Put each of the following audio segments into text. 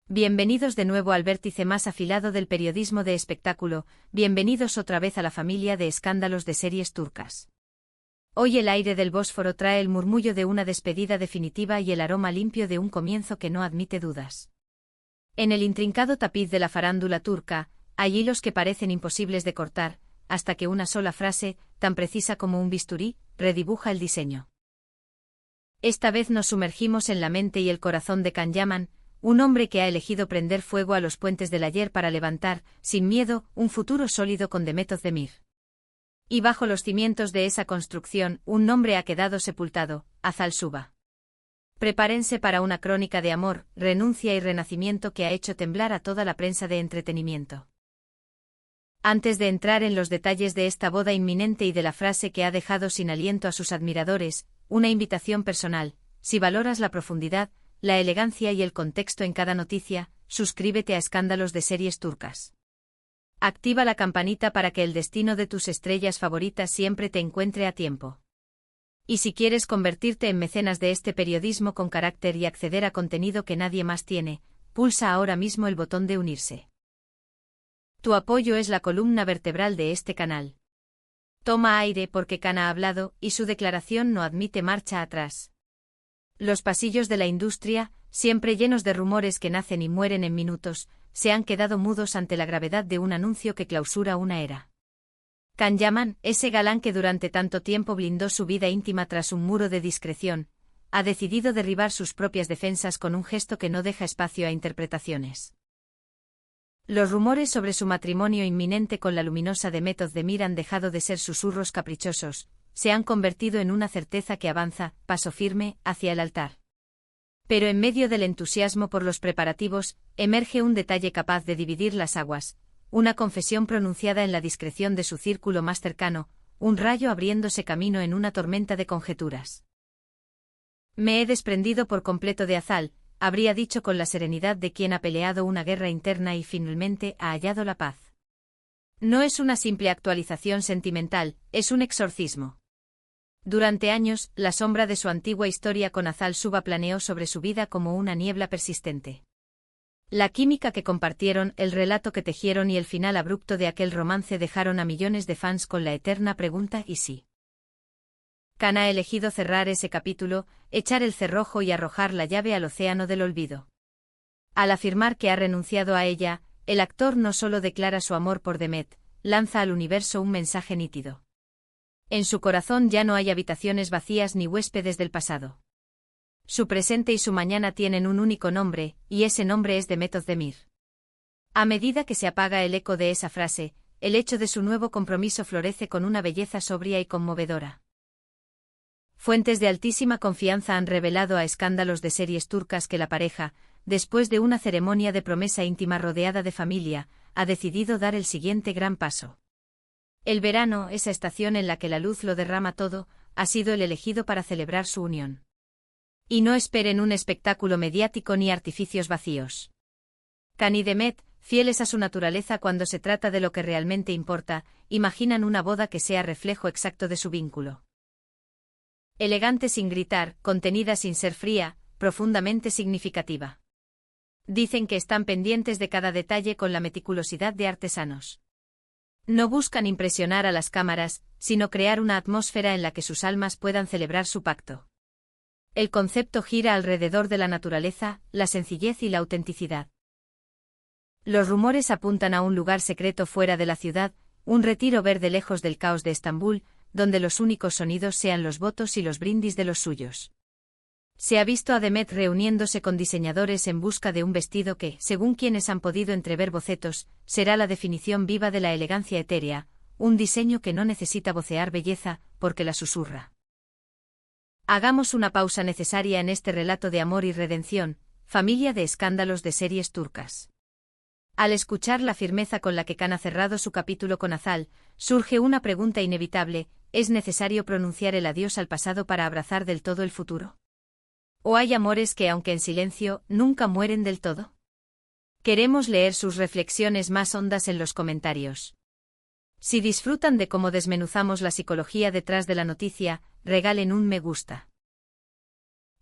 Bienvenidos de nuevo al vértice más afilado del periodismo de espectáculo, bienvenidos otra vez a la familia de escándalos de series turcas. Hoy el aire del Bósforo trae el murmullo de una despedida definitiva y el aroma limpio de un comienzo que no admite dudas. En el intrincado tapiz de la farándula turca, hay hilos que parecen imposibles de cortar, hasta que una sola frase, tan precisa como un bisturí, redibuja el diseño. Esta vez nos sumergimos en la mente y el corazón de Can Yaman, un hombre que ha elegido prender fuego a los puentes del ayer para levantar, sin miedo, un futuro sólido con Demet Özdemir. Y bajo los cimientos de esa construcción, un nombre ha quedado sepultado, Azal Suba. Prepárense para una crónica de amor, renuncia y renacimiento que ha hecho temblar a toda la prensa de entretenimiento. Antes de entrar en los detalles de esta boda inminente y de la frase que ha dejado sin aliento a sus admiradores, una invitación personal: si valoras la profundidad, la elegancia y el contexto en cada noticia, suscríbete a Escándalos de Series Turcas. Activa la campanita para que el destino de tus estrellas favoritas siempre te encuentre a tiempo. Y si quieres convertirte en mecenas de este periodismo con carácter y acceder a contenido que nadie más tiene, pulsa ahora mismo el botón de unirse. Tu apoyo es la columna vertebral de este canal. Toma aire porque Can ha hablado y su declaración no admite marcha atrás. Los pasillos de la industria, siempre llenos de rumores que nacen y mueren en minutos, se han quedado mudos ante la gravedad de un anuncio que clausura una era. Can Yaman, ese galán que durante tanto tiempo blindó su vida íntima tras un muro de discreción, ha decidido derribar sus propias defensas con un gesto que no deja espacio a interpretaciones. Los rumores sobre su matrimonio inminente con la luminosa Demet Özdemir han dejado de ser susurros caprichosos, se han convertido en una certeza que avanza, paso firme, hacia el altar. Pero en medio del entusiasmo por los preparativos, emerge un detalle capaz de dividir las aguas, una confesión pronunciada en la discreción de su círculo más cercano, un rayo abriéndose camino en una tormenta de conjeturas. Me he desprendido por completo de Azal, habría dicho con la serenidad de quien ha peleado una guerra interna y finalmente ha hallado la paz. No es una simple actualización sentimental, es un exorcismo. Durante años, la sombra de su antigua historia con Azal Suba planeó sobre su vida como una niebla persistente. La química que compartieron, el relato que tejieron y el final abrupto de aquel romance dejaron a millones de fans con la eterna pregunta ¿y si? Can ha elegido cerrar ese capítulo, echar el cerrojo y arrojar la llave al océano del olvido. Al afirmar que ha renunciado a ella, el actor no solo declara su amor por Demet, lanza al universo un mensaje nítido. En su corazón ya no hay habitaciones vacías ni huéspedes del pasado. Su presente y su mañana tienen un único nombre, y ese nombre es Demet Özdemir. A medida que se apaga el eco de esa frase, el hecho de su nuevo compromiso florece con una belleza sobria y conmovedora. Fuentes de altísima confianza han revelado a Escándalos de Series Turcas que la pareja, después de una ceremonia de promesa íntima rodeada de familia, ha decidido dar el siguiente gran paso. El verano, esa estación en la que la luz lo derrama todo, ha sido el elegido para celebrar su unión. Y no esperen un espectáculo mediático ni artificios vacíos. Can y Demet, fieles a su naturaleza cuando se trata de lo que realmente importa, imaginan una boda que sea reflejo exacto de su vínculo. Elegante sin gritar, contenida sin ser fría, profundamente significativa. Dicen que están pendientes de cada detalle con la meticulosidad de artesanos. No buscan impresionar a las cámaras, sino crear una atmósfera en la que sus almas puedan celebrar su pacto. El concepto gira alrededor de la naturaleza, la sencillez y la autenticidad. Los rumores apuntan a un lugar secreto fuera de la ciudad, un retiro verde lejos del caos de Estambul, donde los únicos sonidos sean los votos y los brindis de los suyos. Se ha visto a Demet reuniéndose con diseñadores en busca de un vestido que, según quienes han podido entrever bocetos, será la definición viva de la elegancia etérea, un diseño que no necesita vocear belleza, porque la susurra. Hagamos una pausa necesaria en este relato de amor y redención, familia de escándalos de series turcas. Al escuchar la firmeza con la que Can ha cerrado su capítulo con Azal, surge una pregunta inevitable: ¿es necesario pronunciar el adiós al pasado para abrazar del todo el futuro? ¿O hay amores que, aunque en silencio, nunca mueren del todo? Queremos leer sus reflexiones más hondas en los comentarios. Si disfrutan de cómo desmenuzamos la psicología detrás de la noticia, regalen un me gusta.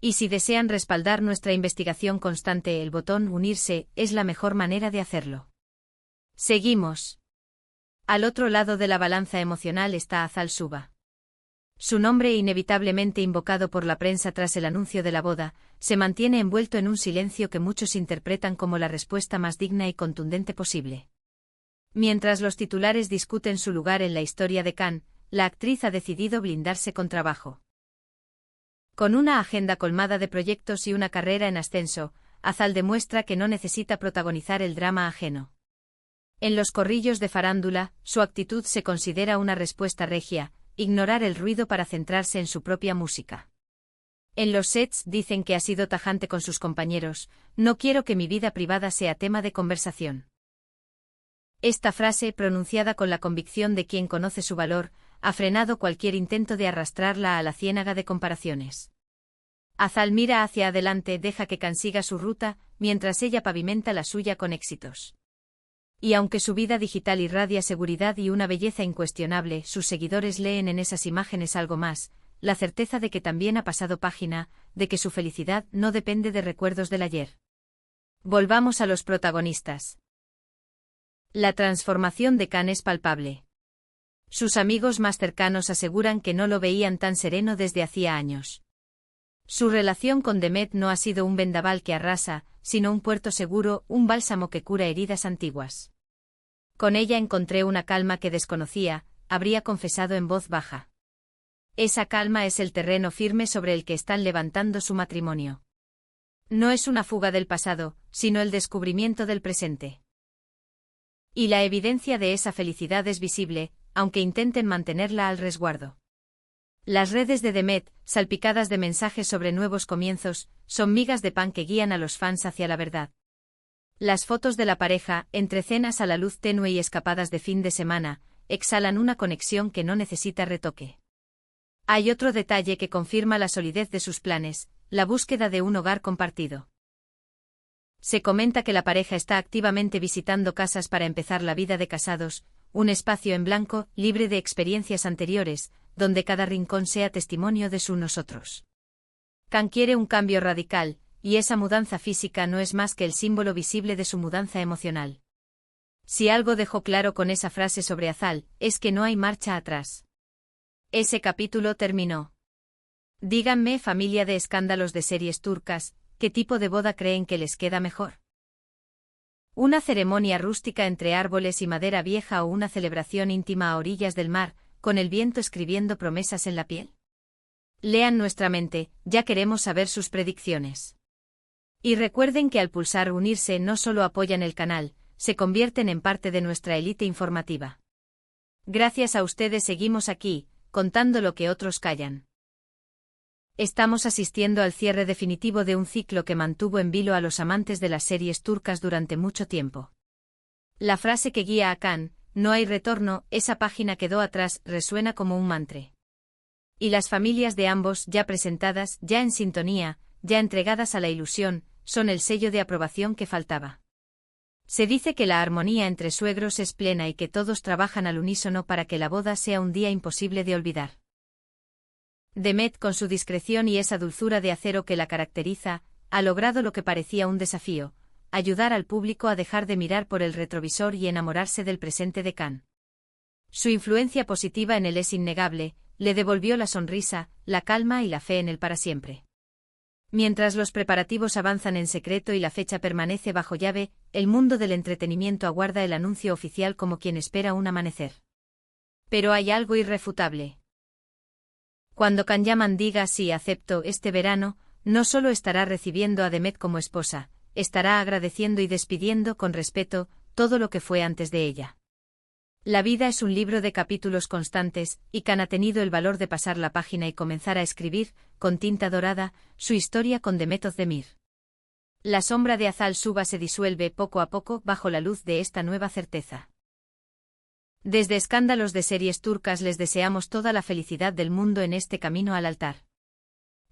Y si desean respaldar nuestra investigación constante, el botón unirse es la mejor manera de hacerlo. Seguimos. Al otro lado de la balanza emocional está Azal Suba. Su nombre, inevitablemente invocado por la prensa tras el anuncio de la boda, se mantiene envuelto en un silencio que muchos interpretan como la respuesta más digna y contundente posible. Mientras los titulares discuten su lugar en la historia de Cannes, la actriz ha decidido blindarse con trabajo. Con una agenda colmada de proyectos y una carrera en ascenso, Azal demuestra que no necesita protagonizar el drama ajeno. En los corrillos de farándula, su actitud se considera una respuesta regia: ignorar el ruido para centrarse en su propia música. En los sets dicen que ha sido tajante con sus compañeros: no quiero que mi vida privada sea tema de conversación. Esta frase, pronunciada con la convicción de quien conoce su valor, ha frenado cualquier intento de arrastrarla a la ciénaga de comparaciones. Azal mira hacia adelante, deja que Cannes siga su ruta, mientras ella pavimenta la suya con éxitos. Y aunque su vida digital irradia seguridad y una belleza incuestionable, sus seguidores leen en esas imágenes algo más: la certeza de que también ha pasado página, de que su felicidad no depende de recuerdos del ayer. Volvamos a los protagonistas. La transformación de Cannes es palpable. Sus amigos más cercanos aseguran que no lo veían tan sereno desde hacía años. Su relación con Demet no ha sido un vendaval que arrasa, sino un puerto seguro, un bálsamo que cura heridas antiguas. Con ella encontré una calma que desconocía, habría confesado en voz baja. Esa calma es el terreno firme sobre el que están levantando su matrimonio. No es una fuga del pasado, sino el descubrimiento del presente. Y la evidencia de esa felicidad es visible, aunque intenten mantenerla al resguardo. Las redes de Demet, salpicadas de mensajes sobre nuevos comienzos, son migas de pan que guían a los fans hacia la verdad. Las fotos de la pareja, entre cenas a la luz tenue y escapadas de fin de semana, exhalan una conexión que no necesita retoque. Hay otro detalle que confirma la solidez de sus planes: la búsqueda de un hogar compartido. Se comenta que la pareja está activamente visitando casas para empezar la vida de casados, un espacio en blanco, libre de experiencias anteriores, donde cada rincón sea testimonio de su nosotros. Cannes quiere un cambio radical, y esa mudanza física no es más que el símbolo visible de su mudanza emocional. Si algo dejó claro con esa frase sobre Azal, es que no hay marcha atrás. Ese capítulo terminó. Díganme, familia de escándalos de series turcas, ¿qué tipo de boda creen que les queda mejor? ¿Una ceremonia rústica entre árboles y madera vieja o una celebración íntima a orillas del mar, con el viento escribiendo promesas en la piel? Lean nuestra mente, ya queremos saber sus predicciones. Y recuerden que al pulsar unirse no solo apoyan el canal, se convierten en parte de nuestra élite informativa. Gracias a ustedes seguimos aquí, contando lo que otros callan. Estamos asistiendo al cierre definitivo de un ciclo que mantuvo en vilo a los amantes de las series turcas durante mucho tiempo. La frase que guía a Cannes, no hay retorno, esa página quedó atrás, resuena como un mantra. Y las familias de ambos, ya presentadas, ya en sintonía, ya entregadas a la ilusión, son el sello de aprobación que faltaba. Se dice que la armonía entre suegros es plena y que todos trabajan al unísono para que la boda sea un día imposible de olvidar. Demet, con su discreción y esa dulzura de acero que la caracteriza, ha logrado lo que parecía un desafío: ayudar al público a dejar de mirar por el retrovisor y enamorarse del presente de Cannes. Su influencia positiva en él es innegable, le devolvió la sonrisa, la calma y la fe en él para siempre. Mientras los preparativos avanzan en secreto y la fecha permanece bajo llave, el mundo del entretenimiento aguarda el anuncio oficial como quien espera un amanecer. Pero hay algo irrefutable. Cuando Can Yaman diga sí, acepto este verano, no solo estará recibiendo a Demet como esposa, estará agradeciendo y despidiendo con respeto todo lo que fue antes de ella. La vida es un libro de capítulos constantes, y Can ha tenido el valor de pasar la página y comenzar a escribir, con tinta dorada, su historia con Demet Özdemir. La sombra de Azal Suba se disuelve poco a poco bajo la luz de esta nueva certeza. Desde Escándalos de Series Turcas les deseamos toda la felicidad del mundo en este camino al altar.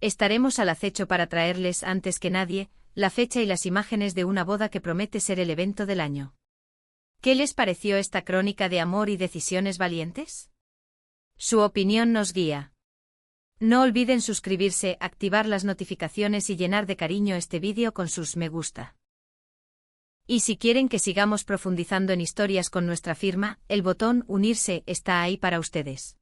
Estaremos al acecho para traerles, antes que nadie, la fecha y las imágenes de una boda que promete ser el evento del año. ¿Qué les pareció esta crónica de amor y decisiones valientes? Su opinión nos guía. No olviden suscribirse, activar las notificaciones y llenar de cariño este vídeo con sus me gusta. Y si quieren que sigamos profundizando en historias con nuestra firma, el botón unirse está ahí para ustedes.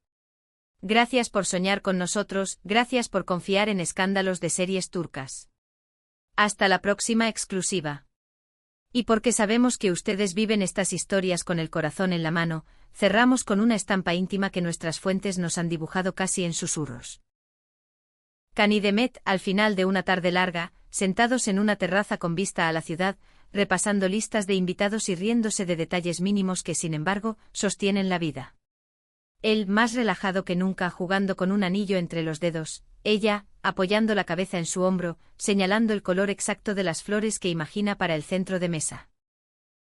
Gracias por soñar con nosotros, gracias por confiar en Escándalos de Series Turcas. Hasta la próxima exclusiva. Y porque sabemos que ustedes viven estas historias con el corazón en la mano, cerramos con una estampa íntima que nuestras fuentes nos han dibujado casi en susurros. Can y Demet, al final de una tarde larga, sentados en una terraza con vista a la ciudad, repasando listas de invitados y riéndose de detalles mínimos que, sin embargo, sostienen la vida. Él, más relajado que nunca, jugando con un anillo entre los dedos, ella, apoyando la cabeza en su hombro, señalando el color exacto de las flores que imagina para el centro de mesa.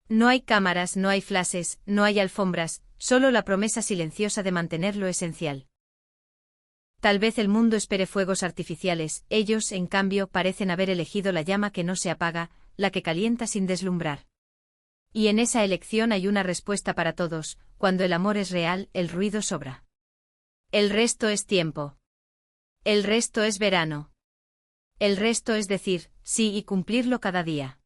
No hay cámaras, no hay flashes, no hay alfombras, solo la promesa silenciosa de mantener lo esencial. Tal vez el mundo espere fuegos artificiales, ellos, en cambio, parecen haber elegido la llama que no se apaga, la que calienta sin deslumbrar. Y en esa elección hay una respuesta para todos: cuando el amor es real, el ruido sobra. El resto es tiempo. El resto es verano. El resto es decir sí y cumplirlo cada día.